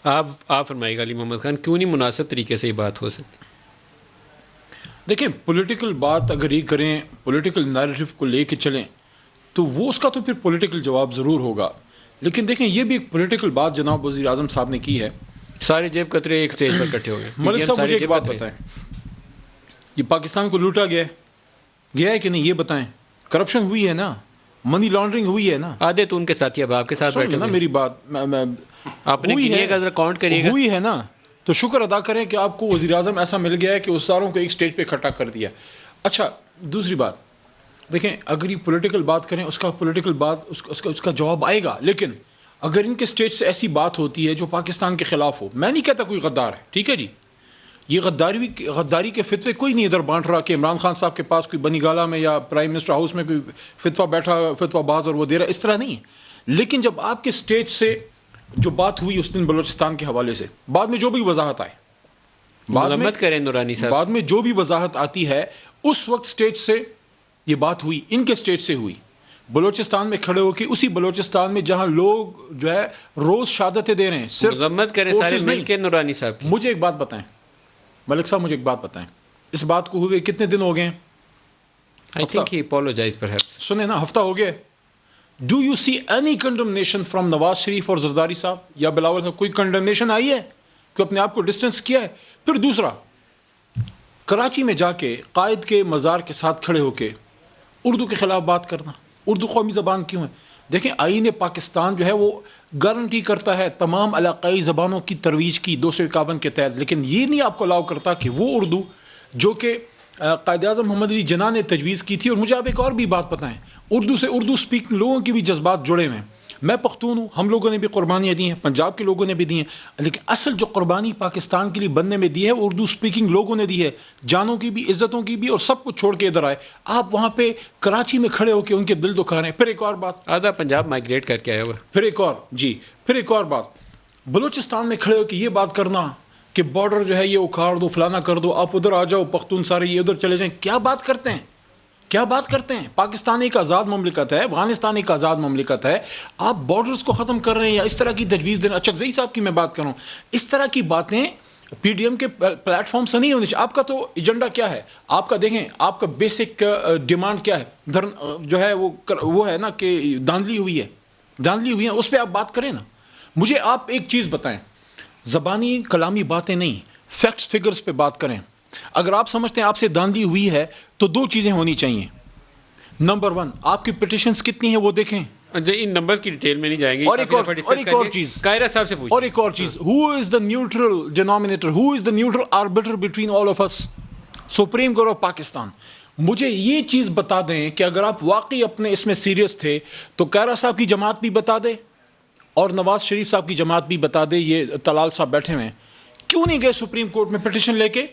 آپ فرمائے گا علی محمد خان، کیوں نہیں مناسب طریقے سے یہ بات ہو سکتی؟ دیکھیں پولیٹیکل بات اگر یہ کریں، پولیٹیکل نیریٹو کو لے کے چلیں تو وہ اس کا تو پھر پولیٹیکل جواب ضرور ہوگا. لیکن دیکھیں یہ بھی ایک پولیٹیکل بات جناب وزیر اعظم صاحب نے کی ہے. سارے جیب کترے ایک سٹیج پر اکٹھے ہو گئے. ملک صاحب مجھے ایک بات بتائیں، یہ پاکستان کو لوٹا گیا ہے کہ نہیں یہ بتائیں. کرپشن ہوئی ہے نا، منی لانڈرنگ ہوئی ہے نا. آدھے تو ان کے ساتھی اب آپ کے ساتھ بیٹھے نا ہوئے. میری بات آپ نے گنیے گا، ذرا کاؤنٹ کریے گا. ہوئی ہے نا، تو شکر ادا کریں کہ آپ کو وزیر اعظم ایسا مل گیا ہے کہ اس ساروں کو ایک سٹیج پہ اکٹھا کر دیا. اچھا دوسری بات دیکھیں، اگر یہ پولیٹیکل بات کریں اس کا پولیٹیکل بات اس کا جواب آئے گا. لیکن اگر ان کے سٹیج سے ایسی بات ہوتی ہے جو پاکستان کے خلاف ہو، میں نہیں کہتا کوئی غدار ہے، ٹھیک ہے جی، یہ غداری کے فتوے کوئی نہیں ادھر بانٹ رہا کہ عمران خان صاحب کے پاس کوئی بنی گالا میں یا پرائم منسٹر ہاؤس میں کوئی فتویٰ بیٹھا، فتویٰ باز اور وہ دے رہا، اس طرح نہیں ہے. لیکن جب آپ کے سٹیج سے جو بات ہوئی اس دن بلوچستان کے حوالے سے، بعد میں جو بھی وضاحت آئے، مذمت کریں نورانی صاحب، بعد میں جو بھی وضاحت آتی ہے، اس وقت سٹیج سے یہ بات ہوئی، ان کے سٹیج سے ہوئی، بلوچستان میں کھڑے ہو کے، اسی بلوچستان میں جہاں لوگ جو ہے روز شہادتیں دے رہے ہیں، صرف مذمت کریں سارے مل کے نورانی صاحب کی. مجھے ایک بات بتائیں ملک صاحب، مجھے ایک بات بتائیں، اس بات کو ہوئے کتنے دن ہو گئے ہیں؟ I think he apologized perhaps. سنیں نا، ہفتہ ہو گیا. Do you see any condemnation from Nawaz Sharif اور زرداری صاحب یا بلاول صاحب؟ کوئی کنڈمنیشن آئی ہے کہ اپنے آپ کو ڈسٹینس کیا ہے؟ پھر دوسرا، کراچی میں جا کے قائد کے مزار کے ساتھ کھڑے ہو کے اردو کے خلاف بات کرنا، اردو قومی زبان کیوں ہے؟ دیکھیں آئین پاکستان جو ہے وہ گارنٹی کرتا ہے تمام علاقائی زبانوں کی ترویج کی 251 کے تحت، لیکن یہ نہیں آپ کو الاؤ کرتا کہ وہ اردو جو کہ قائد اعظم محمد علی جناح نے تجویز کی تھی. اور مجھے آپ ایک اور بھی بات بتائیں، اردو سے اردو اسپیکنگ لوگوں کی بھی جذبات جڑے ہوئے ہیں. میں پختون ہوں، ہم لوگوں نے بھی قربانیاں دی ہیں، پنجاب کے لوگوں نے بھی دی ہیں، لیکن اصل جو قربانی پاکستان کے لیے بننے میں دی ہے وہ اردو اسپیکنگ لوگوں نے دی ہے، جانوں کی بھی، عزتوں کی بھی، اور سب کچھ چھوڑ کے ادھر آئے. آپ وہاں پہ کراچی میں کھڑے ہو کے ان کے دل دکھا رہے ہیں. پھر ایک اور بات، آدھا پنجاب مائگریٹ کر کے آیا ہوا. پھر ایک اور بات، بلوچستان میں کھڑے ہو کے یہ بات کرنا کہ بارڈر جو ہے یہ اکھاڑ دو، فلانا کر دو، آپ ادھر آ جاؤ، پختون سارے یہ ادھر چلے جائیں. کیا بات کرتے ہیں، کیا بات کرتے ہیں؟ پاکستان ایک آزاد مملکت ہے، افغانستان ایک آزاد مملکت ہے، آپ بارڈرز کو ختم کر رہے ہیں یا اس طرح کی تجویز دیں. اچکزئی صاحب کی میں بات کروں، اس طرح کی باتیں پی ڈی ایم کے پلیٹ فارم سے نہیں ہونی چاہیے. آپ کا تو ایجنڈا کیا ہے؟ آپ کا دیکھیں، آپ کا بیسک ڈیمانڈ کیا ہے؟ جو ہے وہ ہے نا کہ دھاندلی ہوئی ہے، اس پہ آپ بات کریں نا. مجھے آپ ایک چیز بتائیں، زبانی کلامی باتیں نہیں، فیکٹس فگرز پہ بات کریں. اگر آپ سمجھتے ہیں آپ سے دھاندلی ہوئی ہے تو دو چیزیں ہونی چاہیے. نمبر 1، آپ کی پٹیشنز کتنی ہیں وہ دیکھیں. ان نمبرز کی ڈیٹیل میں نہیں جائیں گے. اور ایک اور چیز، قاہرہ صاحب سے پوچھیں. اور ایک اور چیز، who is the neutral denominator, who is the neutral arbiter between all of us? Supreme court of Pakistan. مجھے یہ چیز بتا دیں کہ اگر آپ واقعی اپنے اس میں سیریس تھے تو قاہرہ صاحب کی جماعت بھی بتا دے اور نواز شریف صاحب کی جماعت بھی بتا دے. یہ طلال صاحب بیٹھے ہوئے ہیں، کیوں نہیں گئے سپریم کورٹ میں پٹیشن لے کے؟